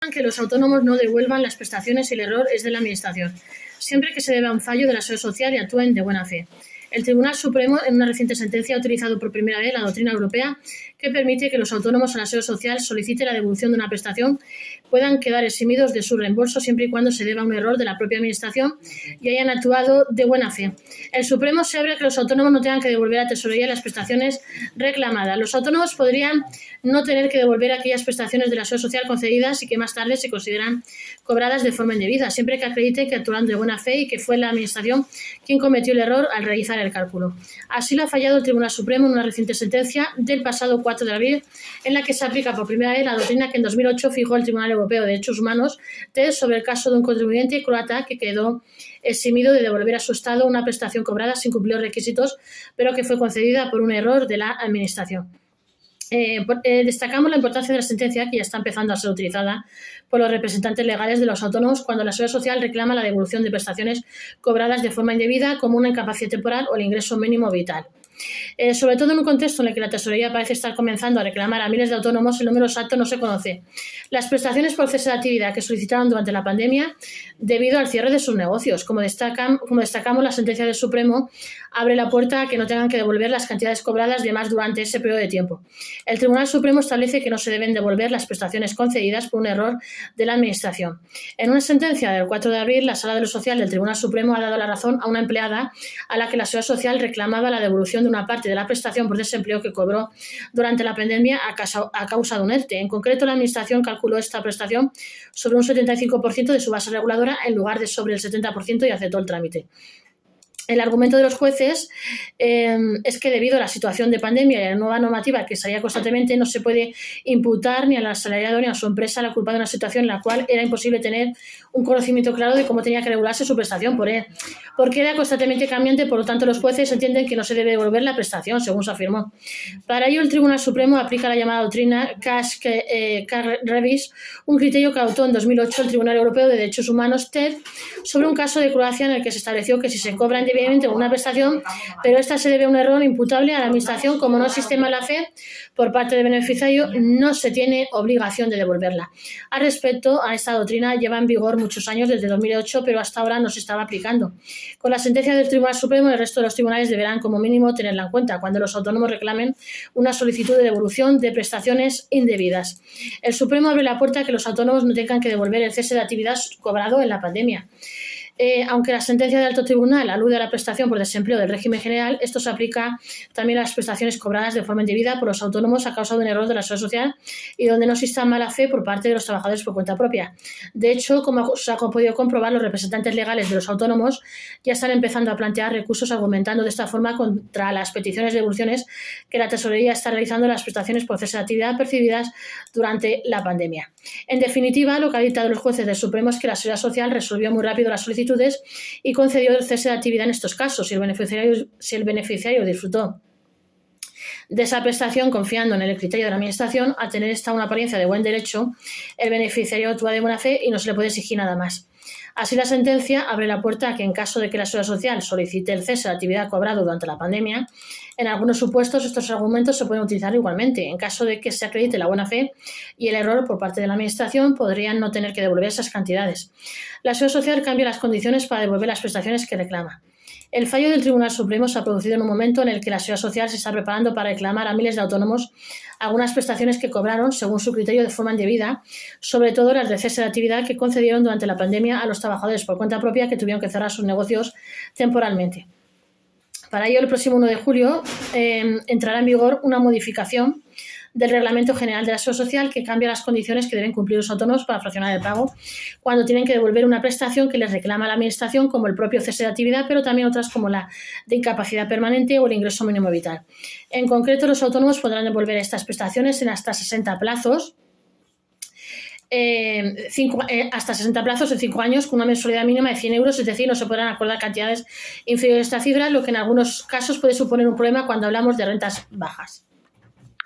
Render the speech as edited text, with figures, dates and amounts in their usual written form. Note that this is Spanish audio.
Que los autónomos no devuelvan las prestaciones y el error es de la Administración, siempre que se deba a un fallo de la Seguridad Social y actúen de buena fe. El Tribunal Supremo, en una reciente sentencia, ha utilizado por primera vez la doctrina europea que permite que los autónomos a la Seguridad Social soliciten la devolución de una prestación, puedan quedar eximidos de su reembolso siempre y cuando se deba a un error de la propia Administración y hayan actuado de buena fe. El Supremo se abre a que los autónomos no tengan que devolver a Tesorería las prestaciones reclamadas. Los autónomos podrían no tener que devolver aquellas prestaciones de la Seguridad Social concedidas y que más tarde se consideran cobradas de forma indebida, siempre que acrediten que actuaron de buena fe y que fue la Administración quien cometió el error al realizar el cálculo. Así lo ha fallado el Tribunal Supremo en una reciente sentencia del pasado 4 de abril, en la que se aplica por primera vez la doctrina que en 2008 fijó el Tribunal Europeo de Derechos Humanos sobre el caso de un contribuyente croata que quedó eximido de devolver a su Estado una prestación cobrada sin cumplir los requisitos, pero que fue concedida por un error de la Administración. Destacamos la importancia de la sentencia, que ya está empezando a ser utilizada por los representantes legales de los autónomos cuando la Seguridad Social reclama la devolución de prestaciones cobradas de forma indebida, como una incapacidad temporal o el ingreso mínimo vital. Sobre todo en un contexto en el que la Tesorería parece estar comenzando a reclamar a miles de autónomos, el número exacto no se conoce. Las prestaciones por cese de actividad que solicitaron durante la pandemia debido al cierre de sus negocios. Como destacamos, la sentencia del Supremo abre la puerta a que no tengan que devolver las cantidades cobradas de más durante ese periodo de tiempo. El Tribunal Supremo establece que no se deben devolver las prestaciones concedidas por un error de la Administración. En una sentencia del 4 de abril, la Sala de lo Social del Tribunal Supremo ha dado la razón a una empleada a la que la Seguridad Social reclamaba la devolución de una parte de la prestación por desempleo que cobró durante la pandemia a causa de un ERTE. En concreto, la Administración calculó esta prestación sobre un 75% de su base reguladora en lugar de sobre el 70% y aceptó el trámite. El argumento de los jueces es que debido a la situación de pandemia y a la nueva normativa que salía constantemente, no se puede imputar ni al asalariado ni a su empresa la culpa de una situación en la cual era imposible tener un conocimiento claro de cómo tenía que regularse su prestación porque era constantemente cambiante. Por lo tanto, los jueces entienden que no se debe devolver la prestación, según se afirmó. Para ello, el Tribunal Supremo aplica la llamada doctrina Cash-Revis, un criterio que adoptó en 2008 el Tribunal Europeo de Derechos Humanos, TED, sobre un caso de Croacia en el que se estableció que si se cobra indebidamente una prestación, pero esta se debe a un error imputable a la Administración, como no existe mala fe por parte del beneficiario, no se tiene obligación de devolverla. Al respecto, a esta doctrina lleva en vigor muchos años, desde 2008, pero hasta ahora no se estaba aplicando. Con la sentencia del Tribunal Supremo, el resto de los tribunales deberán como mínimo tenerla en cuenta cuando los autónomos reclamen una solicitud de devolución de prestaciones indebidas. El Supremo abre la puerta a que los autónomos no tengan que devolver el cese de actividad cobrado en la pandemia. Aunque la sentencia del alto tribunal alude a la prestación por desempleo del régimen general, esto se aplica también a las prestaciones cobradas de forma indebida por los autónomos a causa de un error de la Seguridad Social y donde no exista mala fe por parte de los trabajadores por cuenta propia. De hecho, como se ha podido comprobar, los representantes legales de los autónomos ya están empezando a plantear recursos argumentando de esta forma contra las peticiones de devoluciones que la Tesorería está realizando de las prestaciones por cese de actividad percibidas durante la pandemia. En definitiva, lo que ha dictado los jueces del Supremo es que la Seguridad Social resolvió muy rápido las solicitudes y concedió el cese de actividad en estos casos. Si el beneficiario disfrutó de esa prestación confiando en el criterio de la Administración, al tener esta una apariencia de buen derecho, el beneficiario actúa de buena fe y no se le puede exigir nada más. Así, la sentencia abre la puerta a que, en caso de que la Seguridad Social solicite el cese de actividad cobrado durante la pandemia, en algunos supuestos estos argumentos se pueden utilizar igualmente. En caso de que se acredite la buena fe y el error por parte de la Administración, podrían no tener que devolver esas cantidades. La Seguridad Social cambia las condiciones para devolver las prestaciones que reclama. El fallo del Tribunal Supremo se ha producido en un momento en el que la Seguridad Social se está preparando para reclamar a miles de autónomos algunas prestaciones que cobraron según su criterio de forma indebida, sobre todo las de cese de actividad que concedieron durante la pandemia a los trabajadores por cuenta propia que tuvieron que cerrar sus negocios temporalmente. Para ello, el próximo 1 de julio entrará en vigor una modificación del Reglamento General de la Seguridad Social que cambia las condiciones que deben cumplir los autónomos para fraccionar el pago cuando tienen que devolver una prestación que les reclama la Administración, como el propio cese de actividad, pero también otras como la de incapacidad permanente o el ingreso mínimo vital. En concreto, los autónomos podrán devolver estas prestaciones en hasta 60 plazos, hasta 60 plazos en 5 años con una mensualidad mínima de 100 euros, es decir, no se podrán acordar cantidades inferiores a esta cifra, lo que en algunos casos puede suponer un problema cuando hablamos de rentas bajas.